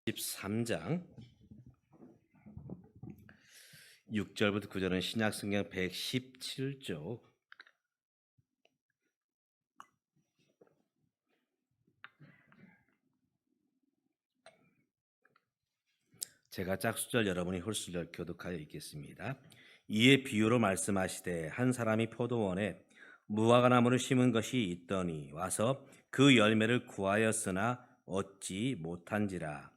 13장 6절부터 9절은 신약성경 117쪽. 제가 짝수절, 여러분이 홀수절 교독하여 읽겠습니다. 이에 비유로 말씀하시되 한 사람이 포도원에 무화과나무를 심은 것이 있더니 와서 그 열매를 구하였으나 얻지 못한지라.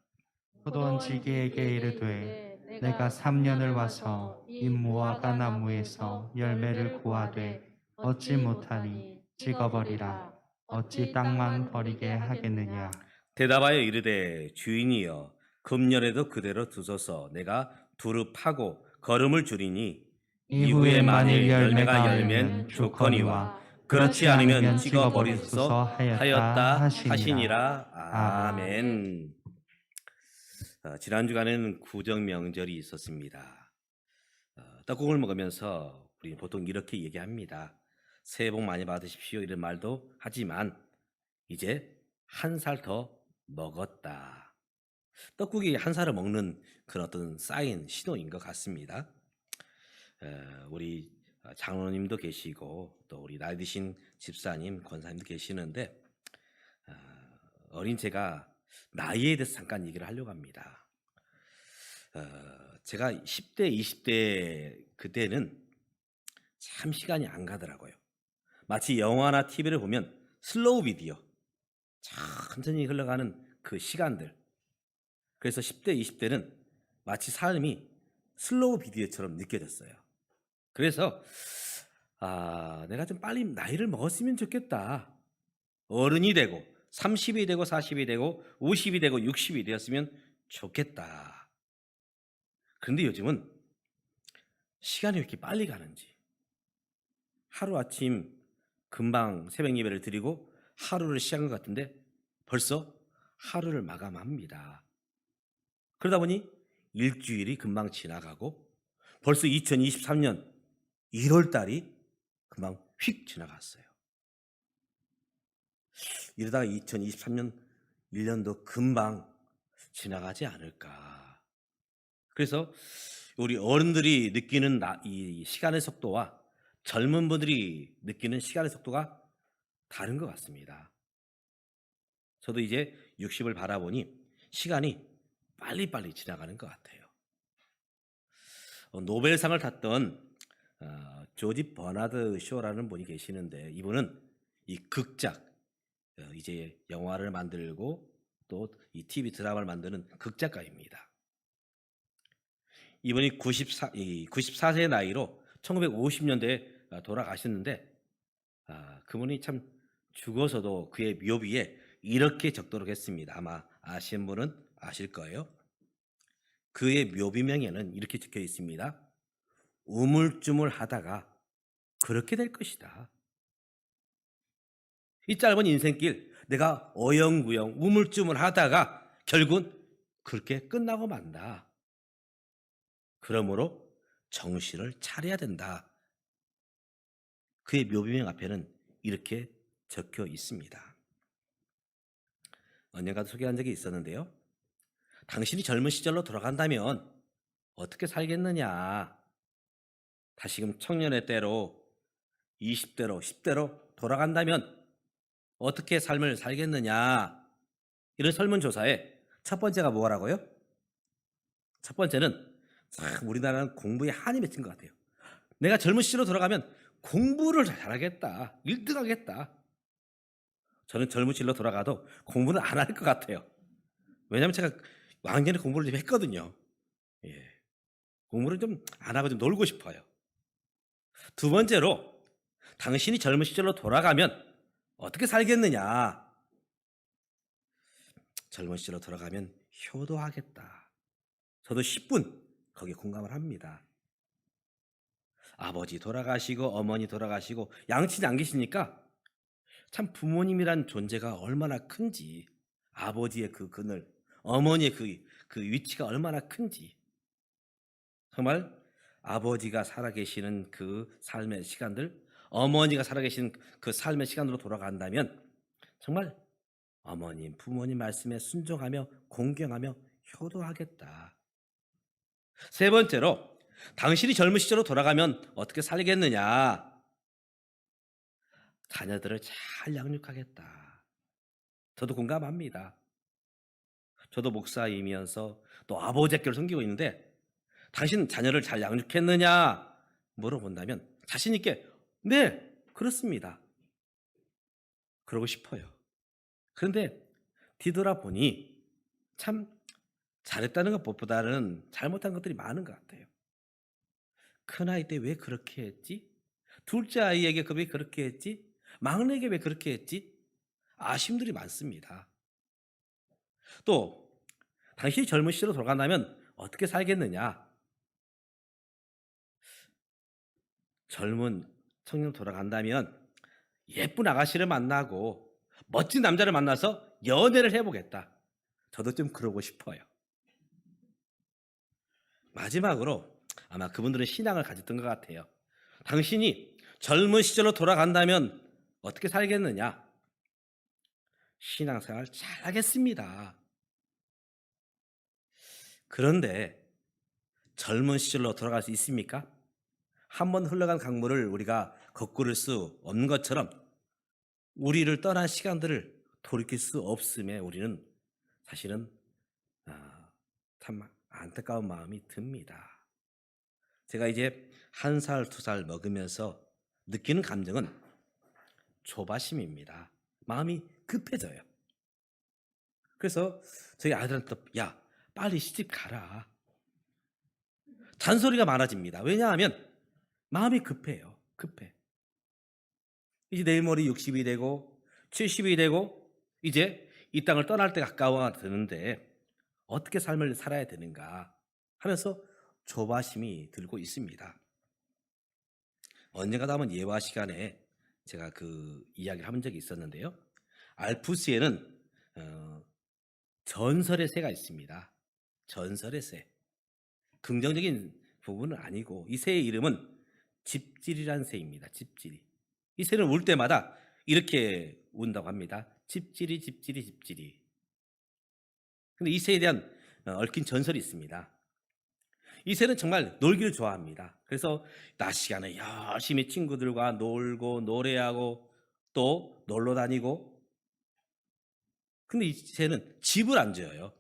포도원 지기에게 이르되 내가 3년을 와서 이 무화과 나무에서 열매를 구하되 얻지 못하니 찍어버리라. 어찌 땅만 버리게 하겠느냐. 대답하여 이르되 주인이여 금년에도 그대로 두소서. 내가 두루 파고 거름을 줄이니 이후에 만일 열매가 열면 좋거니와 그렇지 않으면 찍어버리소서 하였다 하시니라. 아멘. 지난 주간에는 구정 명절이 있었습니다. 떡국을 먹으면서 우리 보통 이렇게 얘기합니다. 새해 복 많이 받으십시오 이런 말도 하지만 이제 한 살 더 먹었다. 떡국이 한 살을 먹는 그런 어떤 사인, 신호인 것 같습니다. 우리 장로님도 계시고 또 우리 나이 드신 집사님, 권사님도 계시는데 어린 제가 나이에 대해서 잠깐 얘기를 하려고 합니다. 제가 10대, 20대 그때는 참 시간이 안 가더라고요. 마치 영화나 TV를 보면 슬로우 비디오, 천천히 흘러가는 그 시간들. 그래서 10대, 20대는 마치 삶이 슬로우 비디오처럼 느껴졌어요. 그래서 내가 좀 빨리 나이를 먹었으면 좋겠다. 어른이 되고 30이 되고 40이 되고 50이 되고 60이 되었으면 좋겠다. 그런데 요즘은 시간이 왜 이렇게 빨리 가는지, 하루아침 금방 새벽 예배를 드리고 하루를 시작한 것 같은데 벌써 하루를 마감합니다. 그러다 보니 일주일이 금방 지나가고 벌써 2023년 1월 달이 금방 휙 지나갔어요. 이러다가 2023년 1년도 금방 지나가지 않을까. 그래서 우리 어른들이 느끼는 이 시간의 속도와 젊은 분들이 느끼는 시간의 속도가 다른 것 같습니다. 저도 이제 60을 바라보니 시간이 빨리빨리 지나가는 것 같아요. 노벨상을 탔던 조지 버나드 쇼라는 분이 계시는데 이분은 이 극작, 이제 영화를 만들고 또 이 TV 드라마를 만드는 극작가입니다. 이분이 94세의 나이로 1950년대에 돌아가셨는데 그분이 참 죽어서도 그의 묘비에 이렇게 적도록 했습니다. 아마 아시는 분은 아실 거예요. 그의 묘비명에는 이렇게 적혀 있습니다. 우물쭈물하다가 그렇게 될 것이다. 이 짧은 인생길 내가 어영부영 우물쭈물하다가 결국은 그렇게 끝나고 만다. 그러므로 정신을 차려야 된다. 그의 묘비명 앞에는 이렇게 적혀 있습니다. 언젠가도 소개한 적이 있었는데요. 당신이 젊은 시절로 돌아간다면 어떻게 살겠느냐. 다시금 청년의 때로 20대로 10대로 돌아간다면 어떻게 삶을 살겠느냐. 이런 설문조사에 첫 번째가 뭐라고요? 첫 번째는 참 우리나라는 공부에 한이 맺힌 것 같아요. 내가 젊은 시절로 돌아가면 공부를 잘하겠다. 1등 하겠다. 저는 젊은 시절로 돌아가도 공부는 안 할 것 같아요. 왜냐하면 제가 왕년에 공부를 좀 했거든요. 예. 공부를 좀 안 하고 좀 놀고 싶어요. 두 번째로 당신이 젊은 시절로 돌아가면 어떻게 살겠느냐. 젊은 시절로 돌아가면 효도하겠다. 저도 10분 거기에 공감을 합니다. 아버지 돌아가시고 어머니 돌아가시고 양친이 안 계시니까 참 부모님이란 존재가 얼마나 큰지, 아버지의 그 그늘, 어머니의 그 위치가 얼마나 큰지, 정말 아버지가 살아계시는 그 삶의 시간들, 어머니가 살아계시는 그 삶의 시간으로 돌아간다면 정말 어머님, 부모님 말씀에 순종하며 공경하며 효도하겠다. 세 번째로, 당신이 젊은 시절로 돌아가면 어떻게 살겠느냐? 자녀들을 잘 양육하겠다. 저도 공감합니다. 저도 목사이면서 또 아버지 학교를 섬기고 있는데, 당신 자녀를 잘 양육했느냐 물어본다면 자신 있게 네, 그렇습니다. 그러고 싶어요. 그런데 뒤돌아보니 참 잘했다는 것보다는 잘못한 것들이 많은 것 같아요. 큰아이 때 왜 그렇게 했지? 둘째 아이에게 왜 그렇게 했지? 막내에게 왜 그렇게 했지? 아쉬움들이 많습니다. 또 당신이 젊은 시절로 돌아간다면 어떻게 살겠느냐? 젊은 청년 돌아간다면 예쁜 아가씨를 만나고 멋진 남자를 만나서 연애를 해보겠다. 저도 좀 그러고 싶어요. 마지막으로 아마 그분들은 신앙을 가졌던 것 같아요. 당신이 젊은 시절로 돌아간다면 어떻게 살겠느냐? 신앙생활 잘하겠습니다. 그런데 젊은 시절로 돌아갈 수 있습니까? 한 번 흘러간 강물을 우리가 거꾸를 수 없는 것처럼 우리를 떠난 시간들을 돌이킬 수 없음에 우리는 사실은 참 안타까운 마음이 듭니다. 제가 이제 1살, 2살 먹으면서 느끼는 감정은 조바심입니다. 마음이 급해져요. 그래서 저희 아들한테 야, 빨리 시집 가라. 잔소리가 많아집니다. 왜냐하면 마음이 급해요. 급해. 이제 내일 모레 60이 되고 70이 되고 이제 이 땅을 떠날 때 가까워드는데 어떻게 삶을 살아야 되는가 하면서 조바심이 들고 있습니다. 언젠가도 한번 예화 시간에 제가 그 이야기를 한 적이 있었는데요. 알프스에는 전설의 새가 있습니다. 전설의 새. 긍정적인 부분은 아니고 이 새의 이름은 집질이란 새입니다. 집질이. 이 새는 울 때마다 이렇게 운다고 합니다. 집질이 집질이 집질이. 근데 이 새에 대한 얽힌 전설이 있습니다. 이 새는 정말 놀기를 좋아합니다. 그래서 낮 시간에 열심히 친구들과 놀고 노래하고 또 놀러 다니고. 근데 이 새는 집을 안 지어요.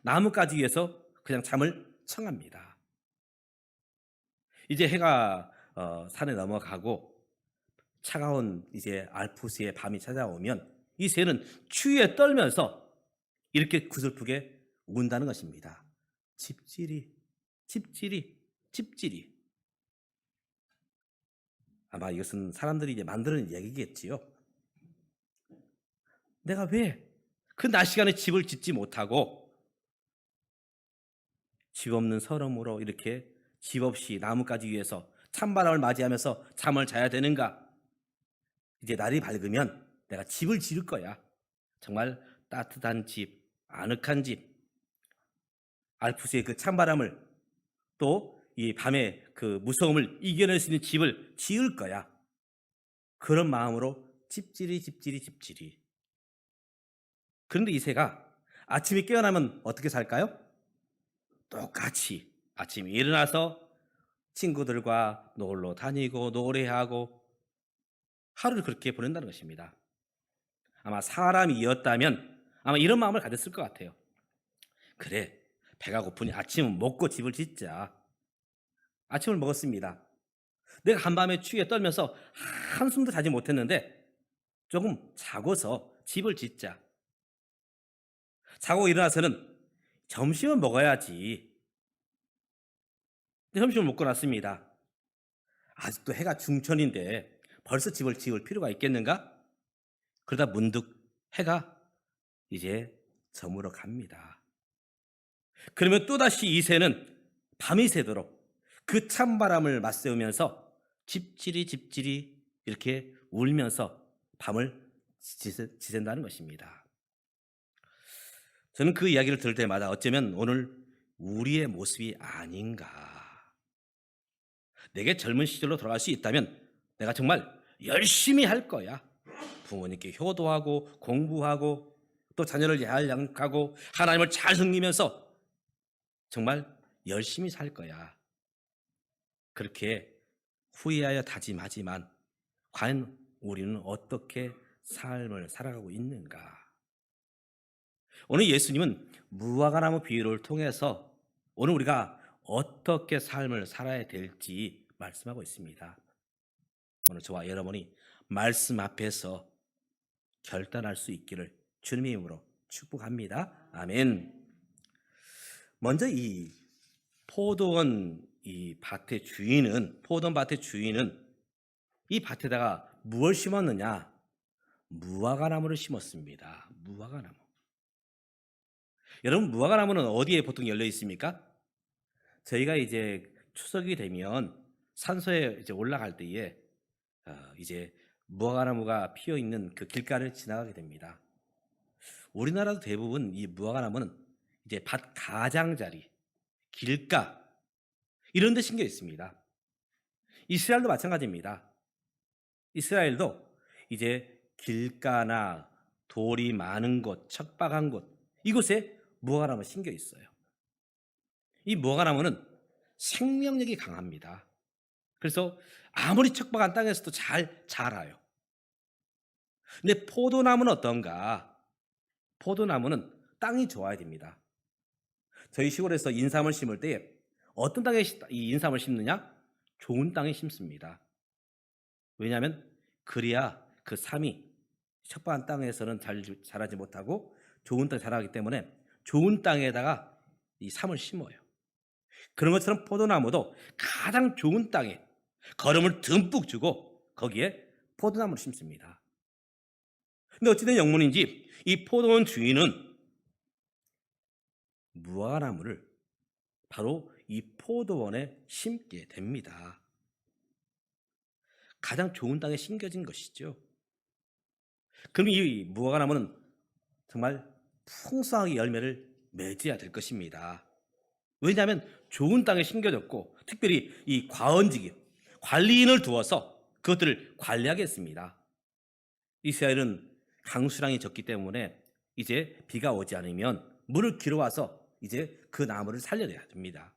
나뭇가지 위에서 그냥 잠을 청합니다. 이제 해가 산에 넘어가고 차가운 이제 알프스의 밤이 찾아오면 이 새는 추위에 떨면서 이렇게 구슬프게 운다는 것입니다. 집질이, 집질이, 집질이. 아마 이것은 사람들이 이제 만드는 얘기겠지요. 내가 왜 그 낮 시간에 집을 짓지 못하고 집 없는 서름으로 이렇게 집 없이 나뭇가지 위에서 찬바람을 맞이하면서 잠을 자야 되는가? 이제 날이 밝으면 내가 집을 지을 거야. 정말 따뜻한 집, 아늑한 집, 알프스의 그 찬바람을 또 이 밤의 그 무서움을 이겨낼 수 있는 집을 지을 거야. 그런 마음으로 집지리 집지리 집지리. 그런데 이 새가 아침에 깨어나면 어떻게 살까요? 똑같이 아침에 일어나서 친구들과 놀러 다니고 노래하고 하루를 그렇게 보낸다는 것입니다. 아마 사람이었다면 아마 이런 마음을 가졌을 것 같아요. 그래, 배가 고프니 아침은 먹고 집을 짓자. 아침을 먹었습니다. 내가 한밤에 추위에 떨면서 한숨도 자지 못했는데 조금 자고서 집을 짓자. 자고 일어나서는 점심을 먹어야지. 점심을 먹고 났습니다. 아직도 해가 중천인데 벌써 집을 지을 필요가 있겠는가? 그러다 문득 해가 이제 저물어 갑니다. 그러면 또다시 이 새는 밤이 새도록 그 찬바람을 맞세우면서 집지리 집지리 이렇게 울면서 밤을 지샌다는 것입니다. 저는 그 이야기를 들을 때마다 어쩌면 오늘 우리의 모습이 아닌가. 내게 젊은 시절로 돌아갈 수 있다면 내가 정말 열심히 할 거야. 부모님께 효도하고 공부하고 또 자녀를 잘 양육하고 하나님을 잘 섬기면서 정말 열심히 살 거야. 그렇게 후회하여 다짐하지만 과연 우리는 어떻게 삶을 살아가고 있는가? 오늘 예수님은 무화과나무 비유를 통해서 오늘 우리가 어떻게 삶을 살아야 될지 말씀하고 있습니다. 오늘 저와 여러분이 말씀 앞에서 결단할 수 있기를 주님의 이름으로 축복합니다. 아멘. 먼저 이 포도원 밭의 주인은 이 밭에다가 무엇을 심었느냐? 무화과나무를 심었습니다. 무화과나무. 여러분, 무화과나무는 어디에 보통 열려 있습니까? 저희가 이제 추석이 되면 산소에 이제 올라갈 때에 이제 무화과나무가 피어 있는 그 길가를 지나가게 됩니다. 우리나라도 대부분 이 무화과나무는 이제 밭 가장자리, 길가 이런 데 심겨 있습니다. 이스라엘도 마찬가지입니다. 이스라엘도 이제 길가나 돌이 많은 곳, 척박한 곳 이곳에 무화과나무가 심겨 있어요. 이 무화과나무는 생명력이 강합니다. 그래서 아무리 척박한 땅에서도 잘 자라요. 근데 포도나무는 어떤가? 포도나무는 땅이 좋아야 됩니다. 저희 시골에서 인삼을 심을 때 어떤 땅에 이 인삼을 심느냐? 좋은 땅에 심습니다. 왜냐하면 그래야 그 삼이 척박한 땅에서는 잘 자라지 못하고 좋은 땅에 자라기 때문에 좋은 땅에다가 이 삼을 심어요. 그런 것처럼 포도나무도 가장 좋은 땅에 거름을 듬뿍 주고 거기에 포도나무를 심습니다. 근데 어찌된 영문인지 이 포도원 주인은 무화과나무를 바로 이 포도원에 심게 됩니다. 가장 좋은 땅에 심겨진 것이죠. 그럼 이 무화과나무는 정말 풍성하게 열매를 맺어야 될 것입니다. 왜냐하면 좋은 땅에 심겨졌고 특별히 이 과원직이 관리인을 두어서 그것들을 관리하겠습니다. 이스라엘은 강수량이 적기 때문에 이제 비가 오지 않으면 물을 길어와서 이제 그 나무를 살려야 됩니다.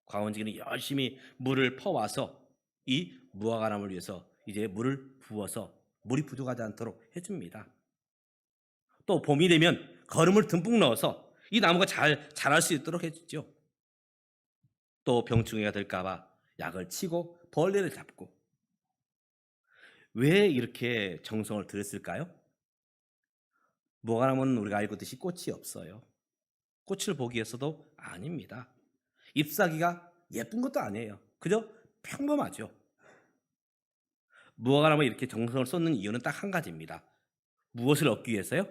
과원직은 열심히 물을 퍼와서 이 무화과나무를 위해서 이제 물을 부어서 물이 부족하지 않도록 해줍니다. 또 봄이 되면 거름을 듬뿍 넣어서 이 나무가 잘 자랄 수 있도록 해주죠. 또 병충해가 될까봐 약을 치고 벌레를 잡고. 왜 이렇게 정성을 들였을까요? 무화과나무는 우리가 알고 있듯이 꽃이 없어요. 꽃을 보기 위해서도 아닙니다. 잎사귀가 예쁜 것도 아니에요. 그저 평범하죠. 무화과나무에 이렇게 정성을 쏟는 이유는 딱 한 가지입니다. 무엇을 얻기 위해서요?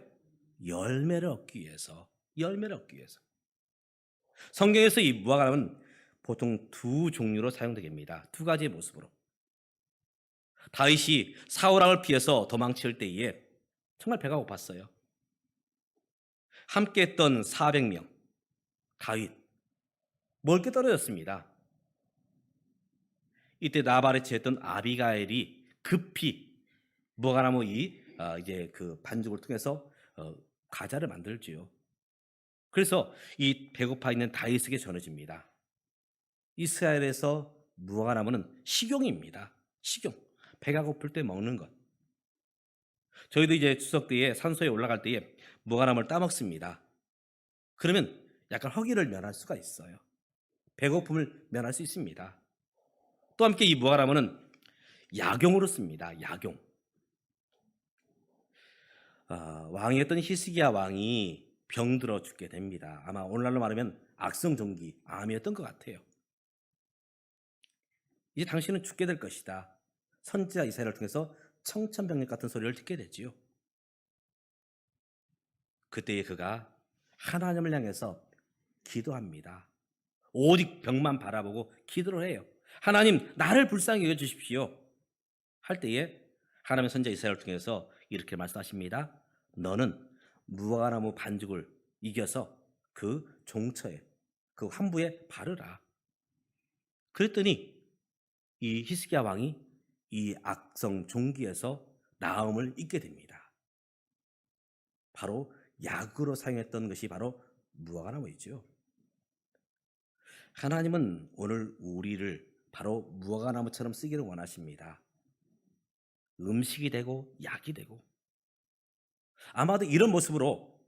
열매를 얻기 위해서. 열매를 얻기 위해서. 성경에서 이 무화과나무는 보통 두 종류로 사용됩니다. 두 가지의 모습으로. 다윗이 사울왕을 피해서 도망칠 때에 정말 배가 고팠어요. 함께 했던 400명 다윗 멀게 떨어졌습니다. 이때 나발에 취했던 아비가일이 급히 무화과나무 이제 그 반죽을 통해서 과자를 만들지요. 그래서 이 배고파 있는 다윗에게 전해집니다. 이스라엘에서 무화과나무는 식용입니다. 식용. 배가 고플 때 먹는 것. 저희도 이제 추석 때에 산소에 올라갈 때에 무화과나무를 따먹습니다. 그러면 약간 허기를 면할 수가 있어요. 배고픔을 면할 수 있습니다. 또 함께 이 무화과나무는 약용으로 씁니다. 약용. 왕이었던 히스기야 왕이 병들어 죽게 됩니다. 아마 오늘날로 말하면 악성종기, 암이었던 것 같아요. 이제 당신은 죽게 될 것이다. 선지자 이사야를 통해서 청천벽력 같은 소리를 듣게 되지요. 그때에 그가 하나님을 향해서 기도합니다. 오직 벽만 바라보고 기도를 해요. 하나님, 나를 불쌍히 여겨 주십시오. 할 때에 하나님의 선지자 이사야를 통해서 이렇게 말씀하십니다. 너는 무화과나무 반죽을 이겨서 그 종처에, 그 환부에 바르라. 그랬더니 이 히스기야 왕이 이 악성 종기에서 나음을 잊게 됩니다. 바로 약으로 사용했던 것이 바로 무화과나무이죠. 하나님은 오늘 우리를 바로 무화과나무처럼 쓰기를 원하십니다. 음식이 되고 약이 되고, 아마도 이런 모습으로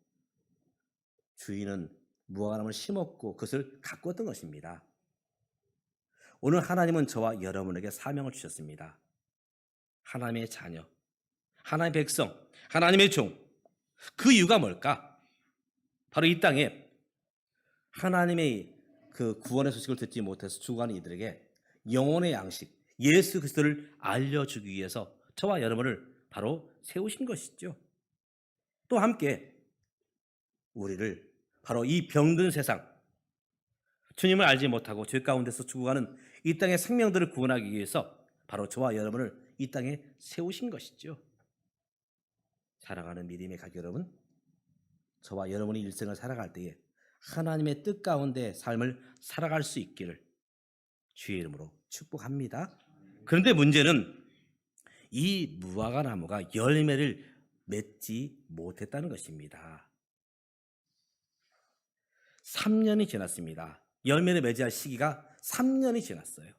주인은 무화과나무를 심었고 그것을 가꾸었던 것입니다. 오늘 하나님은 저와 여러분에게 사명을 주셨습니다. 하나님의 자녀, 하나님의 백성, 하나님의 종. 그 이유가 뭘까? 바로 이 땅에 하나님의 그 구원의 소식을 듣지 못해서 죽어가는 이들에게 영혼의 양식, 예수 그리스도를 알려주기 위해서 저와 여러분을 바로 세우신 것이죠. 또 함께 우리를 바로 이 병든 세상, 주님을 알지 못하고 죄 가운데서 죽어가는 이 땅의 생명들을 구원하기 위해서 바로 저와 여러분을 이 땅에 세우신 것이죠. 사랑하는 믿음의 가족 여러분, 저와 여러분이 일생을 살아갈 때에 하나님의 뜻 가운데 삶을 살아갈 수 있기를 주의 이름으로 축복합니다. 그런데 문제는 이 무화과 나무가 열매를 맺지 못했다는 것입니다. 3년이 지났습니다. 열매를 맺어야 할 시기가 3년이 지났어요.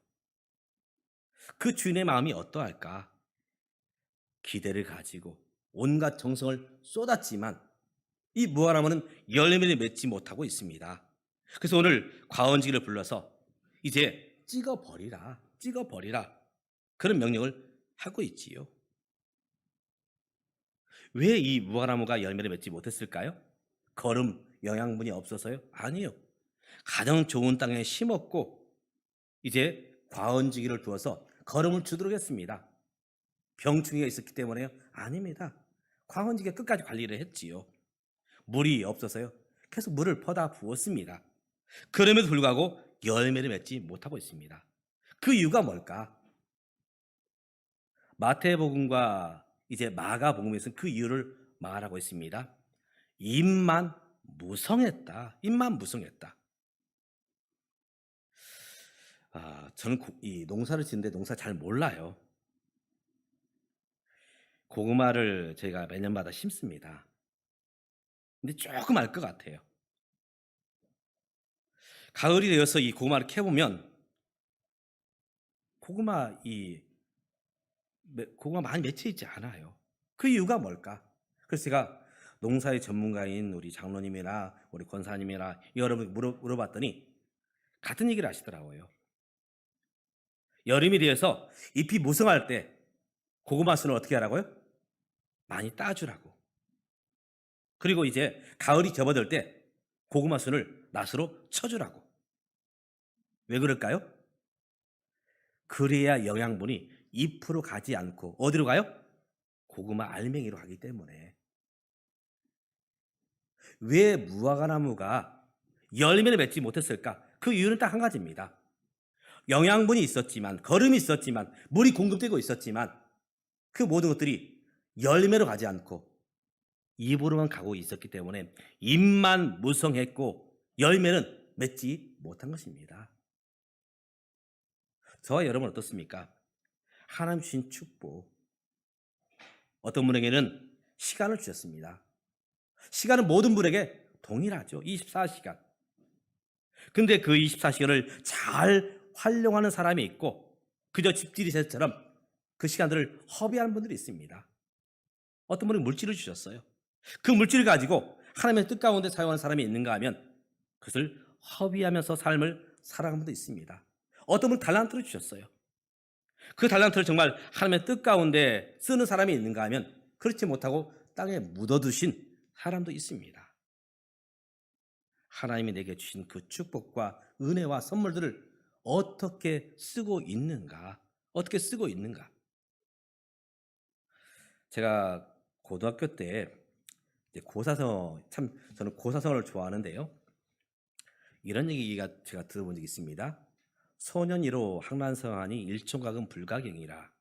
그 주인의 마음이 어떠할까? 기대를 가지고 온갖 정성을 쏟았지만 이 무화과나무는 열매를 맺지 못하고 있습니다. 그래서 오늘 과원지기를 불러서 이제 찍어버리라, 찍어버리라, 그런 명령을 하고 있지요. 왜 이 무화과나무가 열매를 맺지 못했을까요? 거름, 영양분이 없어서요? 아니요. 가장 좋은 땅에 심었고 이제 과원지기를 두어서 거름을 주도록 했습니다. 병충해가 있었기 때문에요? 아닙니다. 과원지기가 끝까지 관리를 했지요. 물이 없어서요? 계속 물을 퍼다 부었습니다. 그럼에도 불구하고 열매를 맺지 못하고 있습니다. 그 이유가 뭘까? 마태복음과 이제 마가복음에서는 그 이유를 말하고 있습니다. 입만 무성했다. 입만 무성했다. 저는 이 농사를 짓는데 농사 잘 몰라요. 고구마를 저희가 매년마다 심습니다. 근데 조금 알 것 같아요. 가을이 되어서 이 고구마를 캐보면 고구마 많이 맺혀 있지 않아요. 그 이유가 뭘까? 그래서 제가 농사의 전문가인 우리 장로님이나 우리 권사님이나 여러분 물어봤더니 같은 얘기를 하시더라고요. 여름이 되어서 잎이 무성할 때 고구마 순을 어떻게 하라고요? 많이 따주라고. 그리고 이제 가을이 접어들 때 고구마 순을 낫으로 쳐주라고. 왜 그럴까요? 그래야 영양분이 잎으로 가지 않고 어디로 가요? 고구마 알맹이로 가기 때문에. 왜 무화과나무가 열매를 맺지 못했을까? 그 이유는 딱 한 가지입니다. 영양분이 있었지만, 거름이 있었지만, 물이 공급되고 있었지만 그 모든 것들이 열매로 가지 않고 입으로만 가고 있었기 때문에 잎만 무성했고 열매는 맺지 못한 것입니다. 저와 여러분 어떻습니까? 하나님 주신 축복, 어떤 분에게는 시간을 주셨습니다. 시간은 모든 분에게 동일하죠. 24시간. 근데 그 24시간을 잘 활용하는 사람이 있고 그저 집들이처럼 그 시간들을 허비하는 분들이 있습니다. 어떤 분은 물질을 주셨어요. 그 물질을 가지고 하나님의 뜻 가운데 사용하는 사람이 있는가 하면 그것을 허비하면서 삶을 살아가는 분도 있습니다. 어떤 분은 달란트를 주셨어요. 그 달란트를 정말 하나님의 뜻 가운데 쓰는 사람이 있는가 하면 그렇지 못하고 땅에 묻어두신 사람도 있습니다. 하나님이 내게 주신 그 축복과 은혜와 선물들을 어떻게 쓰고 있는가? 어떻게 쓰고 있는가? 제가 고등학교 때 고사성, 참 저는 고사성을 좋아하는데요. 이런 얘기가 제가 들어본 적이 있습니다. 소년이로 학란성하니 일총각은 불가경이라.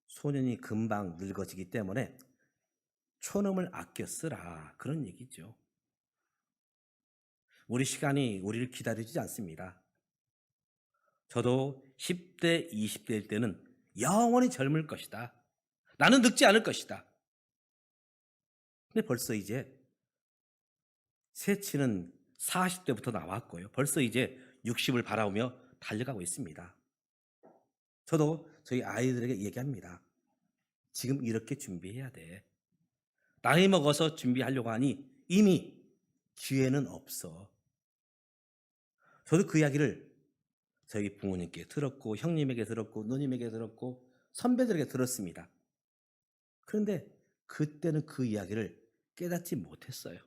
소년이 금방 늙어지기 때문에 촌음을 아껴 쓰라. 그런 얘기죠. 우리 시간이 우리를 기다리지 않습니다. 저도 10대, 20대일 때는 영원히 젊을 것이다. 나는 늙지 않을 것이다. 근데 벌써 이제 새치는 40대부터 나왔고요. 벌써 이제 60을 바라보며 달려가고 있습니다. 저도 저희 아이들에게 얘기합니다. 지금 이렇게 준비해야 돼. 나이 먹어서 준비하려고 하니 이미 기회는 없어. 저도 그 이야기를 저희 부모님께 들었고, 형님에게 들었고, 누님에게 들었고, 선배들에게 들었습니다. 그런데 그때는 그 이야기를 깨닫지 못했어요.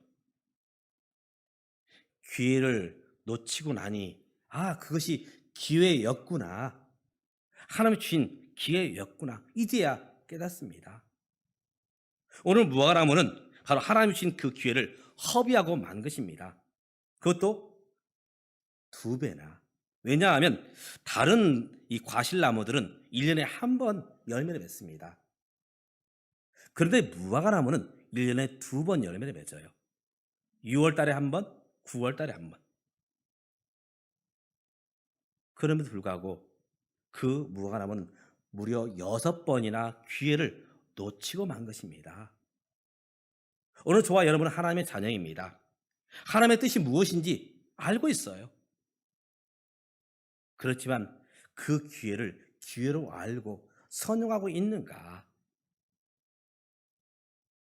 기회를 놓치고 나니, 아, 그것이 기회였구나. 하나님이 주신 기회였구나. 이제야 깨닫습니다. 오늘 무화과나무는 바로 하나님이 주신 그 기회를 허비하고 만 것입니다. 그것도 2배나. 왜냐하면 다른 이 과실나무들은 1년에 한 번 열매를 맺습니다. 그런데 무화과나무는 1년에 2번 열매를 맺어요. 6월 달에 한 번, 9월 달에 한 번. 그럼에도 불구하고 그 무화과나무는 무려 6번이나 기회를 놓치고 만 것입니다. 오늘 저와 여러분은 하나님의 자녀입니다. 하나님의 뜻이 무엇인지 알고 있어요. 그렇지만 그 기회를 기회로 알고 선용하고 있는가?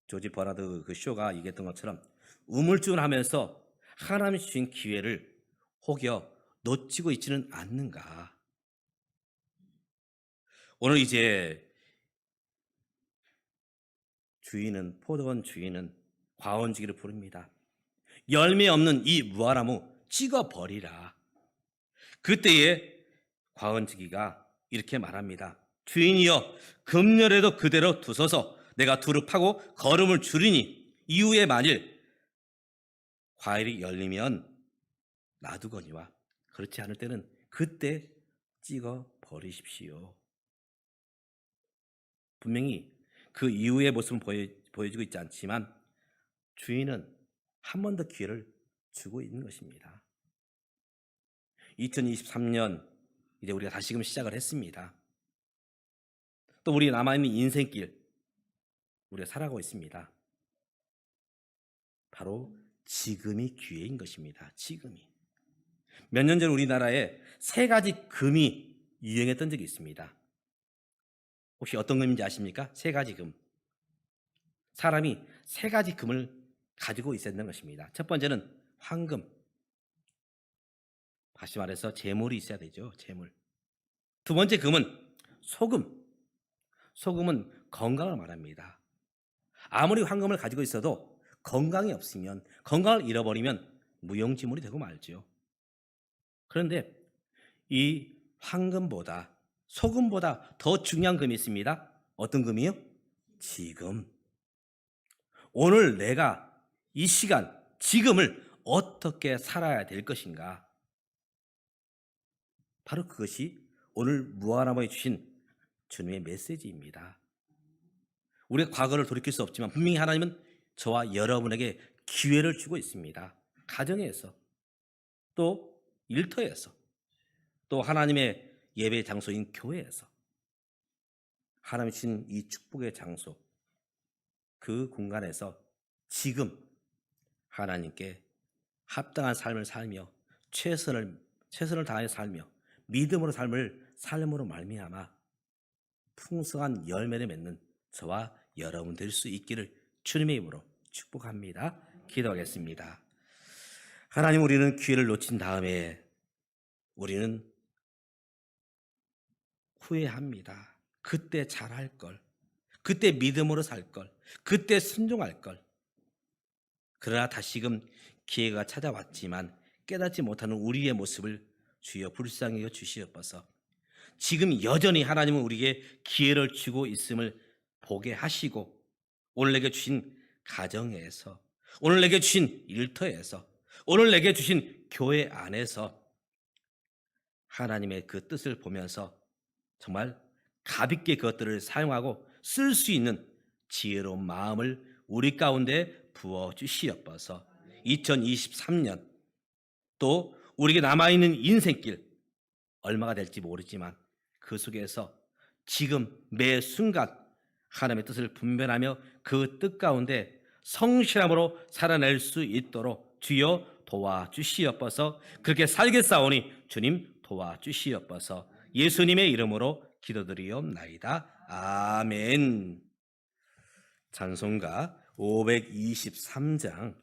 조지 버나드 그 쇼가 얘기했던 것처럼 우물쭈물하면서 하나님이 주신 기회를 혹여 놓치고 있지는 않는가? 오늘 이제 포도원 주인은 과원지기를 부릅니다. 열매 없는 이 무화과나무 찍어버리라. 그때에 과원지기가 이렇게 말합니다. 주인이여, 금년에도 그대로 두소서. 내가 두루 파고 거름을 줄이니 이후에 만일 과일이 열리면 놔두거니와 그렇지 않을 때는 그때 찍어버리십시오. 분명히 그 이후의 모습은 보여주고 있지 않지만 주인은 한 번 더 기회를 주고 있는 것입니다. 2023년 이제 우리가 다시금 시작을 했습니다. 또 우리 남아있는 인생길 우리가 살아가고 있습니다. 바로 지금이 기회인 것입니다. 지금이. 몇 년 전 우리나라에 3가지 금이 유행했던 적이 있습니다. 혹시 어떤 금인지 아십니까? 3가지 금. 사람이 3가지 금을 가지고 있어야 되는 것입니다. 첫 번째는 황금. 다시 말해서 재물이 있어야 되죠. 재물. 2번째 금은 소금. 소금은 건강을 말합니다. 아무리 황금을 가지고 있어도 건강이 없으면, 건강을 잃어버리면 무용지물이 되고 말죠. 그런데 이 황금보다, 소금보다 더 중요한 금이 있습니다. 어떤 금이요? 지금. 오늘 내가 이 시간, 지금을 어떻게 살아야 될 것인가? 바로 그것이 오늘 무화과나무에 주신 주님의 메시지입니다. 우리가 과거를 돌이킬 수 없지만 분명히 하나님은 저와 여러분에게 기회를 주고 있습니다. 가정에서, 또 일터에서, 또 하나님의 예배 장소인 교회에서 하나님이 주신 이 축복의 장소, 그 공간에서 지금 하나님께 합당한 삶을 살며 최선을 다해 살며 믿음으로 삶으로 말미암아 풍성한 열매를 맺는 저와 여러분 될 수 있기를 주님의 이름으로 축복합니다. 기도하겠습니다. 하나님, 우리는 기회를 놓친 다음에 우리는 후회합니다. 그때 잘할 걸, 그때 믿음으로 살 걸, 그때 순종할 걸. 그러나 다시금 기회가 찾아왔지만 깨닫지 못하는 우리의 모습을 주여 불쌍히 여겨 주시옵소서. 지금 여전히 하나님은 우리에게 기회를 주고 있음을 보게 하시고, 오늘 내게 주신 가정에서, 오늘 내게 주신 일터에서, 오늘 내게 주신 교회 안에서 하나님의 그 뜻을 보면서 정말 가볍게 그것들을 사용하고 쓸 수 있는 지혜로운 마음을 우리 가운데 부어 주시옵소서. 2023년 또 우리에게 남아있는 인생길 얼마가 될지 모르지만 그 속에서 지금 매 순간 하나님의 뜻을 분별하며 그 뜻 가운데 성실함으로 살아낼 수 있도록 주여 도와주시옵소서. 그렇게 살겠사오니 주님 도와주시옵소서. 예수님의 이름으로 기도드리옵나이다. 아멘. 찬송가 523장